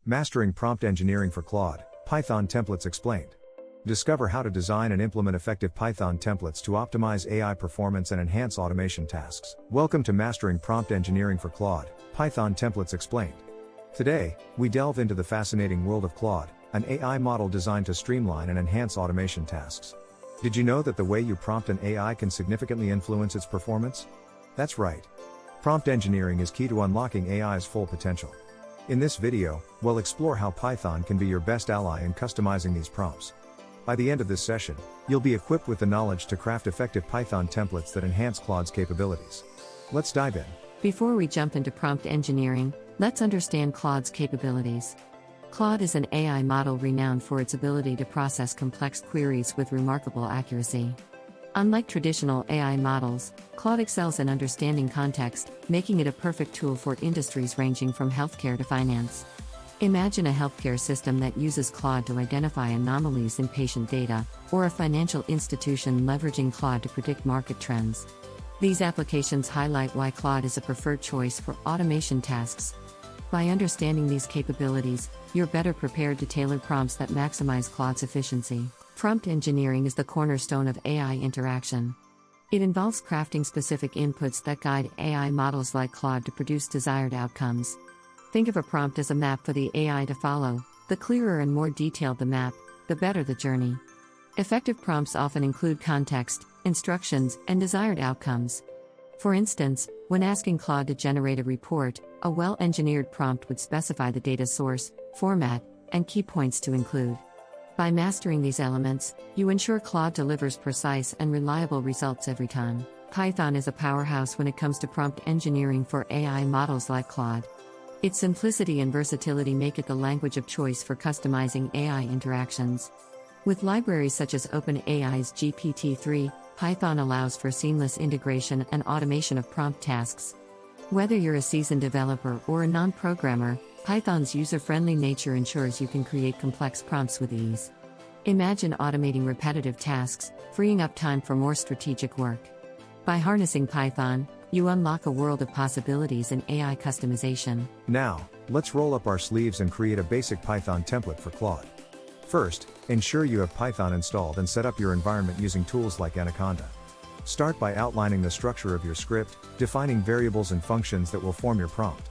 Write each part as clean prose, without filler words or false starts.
Mastering Prompt Engineering for Claude, Python Templates Explained. Discover how to design and implement effective Python templates to optimize AI performance and enhance automation tasks. Welcome to Mastering Prompt Engineering for Claude, Python Templates Explained. Today, we delve into the fascinating world of Claude, an AI model designed to streamline and enhance automation tasks. Did you know that the way you prompt an AI can significantly influence its performance? That's right. Prompt engineering is key to unlocking AI's full potential. In this video, we'll explore how Python can be your best ally in customizing these prompts. By the end of this session, you'll be equipped with the knowledge to craft effective Python templates that enhance Claude's capabilities. Let's dive in. Before we jump into prompt engineering, let's understand Claude's capabilities. Claude is an AI model renowned for its ability to process complex queries with remarkable accuracy. Unlike traditional AI models, Claude excels in understanding context, making it a perfect tool for industries ranging from healthcare to finance. Imagine a healthcare system that uses Claude to identify anomalies in patient data, or a financial institution leveraging Claude to predict market trends. These applications highlight why Claude is a preferred choice for automation tasks. By understanding these capabilities, you're better prepared to tailor prompts that maximize Claude's efficiency. Prompt engineering is the cornerstone of AI interaction. It involves crafting specific inputs that guide AI models like Claude to produce desired outcomes. Think of a prompt as a map for the AI to follow. The clearer and more detailed the map, the better the journey. Effective prompts often include context, instructions, and desired outcomes. For instance, when asking Claude to generate a report, a well-engineered prompt would specify the data source, format, and key points to include. By mastering these elements, you ensure Claude delivers precise and reliable results every time. Python is a powerhouse when it comes to prompt engineering for AI models like Claude. Its simplicity and versatility make it the language of choice for customizing AI interactions. With libraries such as OpenAI's GPT-3, Python allows for seamless integration and automation of prompt tasks. Whether you're a seasoned developer or a non-programmer, Python's user-friendly nature ensures you can create complex prompts with ease. Imagine automating repetitive tasks, freeing up time for more strategic work. By harnessing Python, you unlock a world of possibilities in AI customization. Now, let's roll up our sleeves and create a basic Python template for Claude. First, ensure you have Python installed and set up your environment using tools like Anaconda. Start by outlining the structure of your script, defining variables and functions that will form your prompt.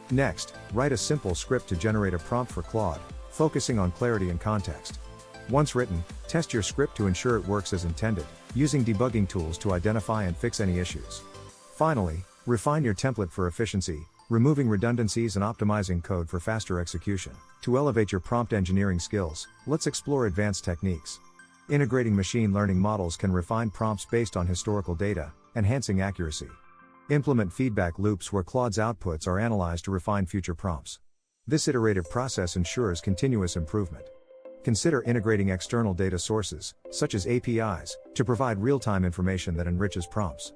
Next, write a simple script to generate a prompt for Claude, focusing on clarity and context. Once written, test your script to ensure it works as intended, using debugging tools to identify and fix any issues. Finally, refine your template for efficiency, removing redundancies and optimizing code for faster execution. To elevate your prompt engineering skills, let's explore advanced techniques. Integrating machine learning models can refine prompts based on historical data, enhancing accuracy. Implement feedback loops where Claude's outputs are analyzed to refine future prompts. This iterative process ensures continuous improvement. Consider integrating external data sources, such as APIs, to provide real-time information that enriches prompts.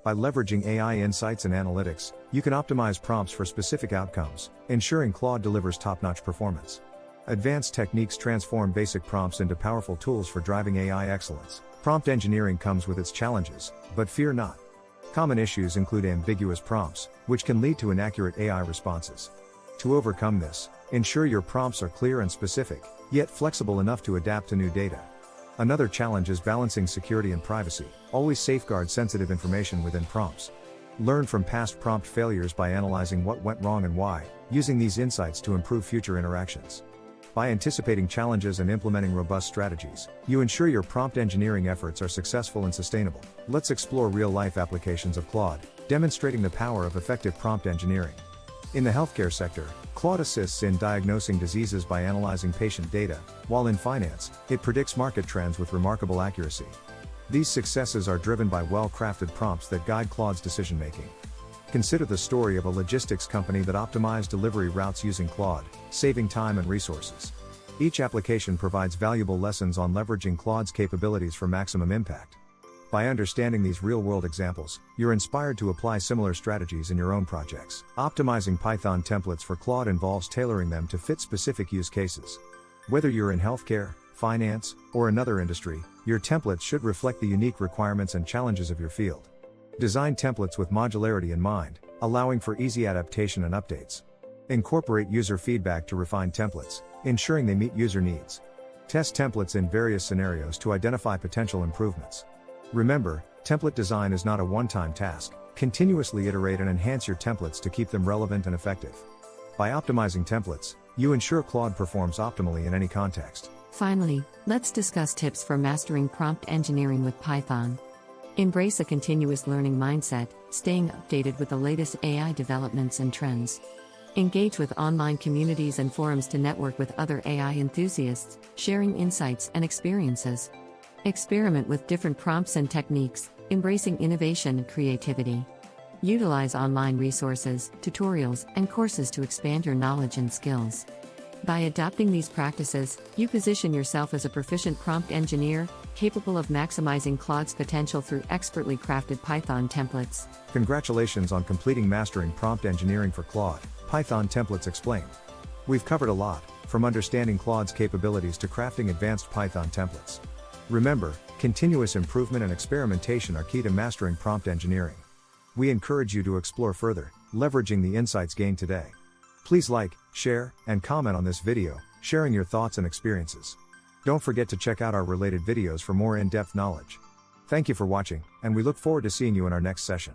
By leveraging AI insights and analytics, you can optimize prompts for specific outcomes, ensuring Claude delivers top-notch performance. Advanced techniques transform basic prompts into powerful tools for driving AI excellence. Prompt engineering comes with its challenges, but fear not. Common issues include ambiguous prompts, which can lead to inaccurate AI responses. To overcome this, ensure your prompts are clear and specific, yet flexible enough to adapt to new data. Another challenge is balancing security and privacy. Always safeguard sensitive information within prompts. Learn from past prompt failures by analyzing what went wrong and why, using these insights to improve future interactions. By anticipating challenges and implementing robust strategies, you ensure your prompt engineering efforts are successful and sustainable. Let's explore real-life applications of Claude, demonstrating the power of effective prompt engineering. In the healthcare sector, Claude assists in diagnosing diseases by analyzing patient data, while in finance, it predicts market trends with remarkable accuracy. These successes are driven by well-crafted prompts that guide Claude's decision-making. Consider the story of a logistics company that optimized delivery routes using Claude, saving time and resources. Each application provides valuable lessons on leveraging Claude's capabilities for maximum impact. By understanding these real-world examples, you're inspired to apply similar strategies in your own projects. Optimizing Python templates for Claude involves tailoring them to fit specific use cases. Whether you're in healthcare, finance, or another industry, your templates should reflect the unique requirements and challenges of your field. Design templates with modularity in mind, allowing for easy adaptation and updates. Incorporate user feedback to refine templates, ensuring they meet user needs. Test templates in various scenarios to identify potential improvements. Remember, template design is not a one-time task. Continuously iterate and enhance your templates to keep them relevant and effective. By optimizing templates, you ensure Claude performs optimally in any context. Finally, let's discuss tips for mastering prompt engineering with Python. Embrace a continuous learning mindset, staying updated with the latest AI developments and trends. Engage with online communities and forums to network with other AI enthusiasts, sharing insights and experiences. Experiment with different prompts and techniques, embracing innovation and creativity. Utilize online resources, tutorials, and courses to expand your knowledge and skills. By adopting these practices, you position yourself as a proficient prompt engineer, capable of maximizing Claude's potential through expertly crafted Python templates. Congratulations on completing mastering prompt engineering for Claude, Python templates explained. We've covered a lot, from understanding Claude's capabilities to crafting advanced Python templates. Remember, continuous improvement and experimentation are key to mastering prompt engineering. We encourage you to explore further, leveraging the insights gained today. Please like, share, and comment on this video, sharing your thoughts and experiences. Don't forget to check out our related videos for more in-depth knowledge. Thank you for watching, and we look forward to seeing you in our next session.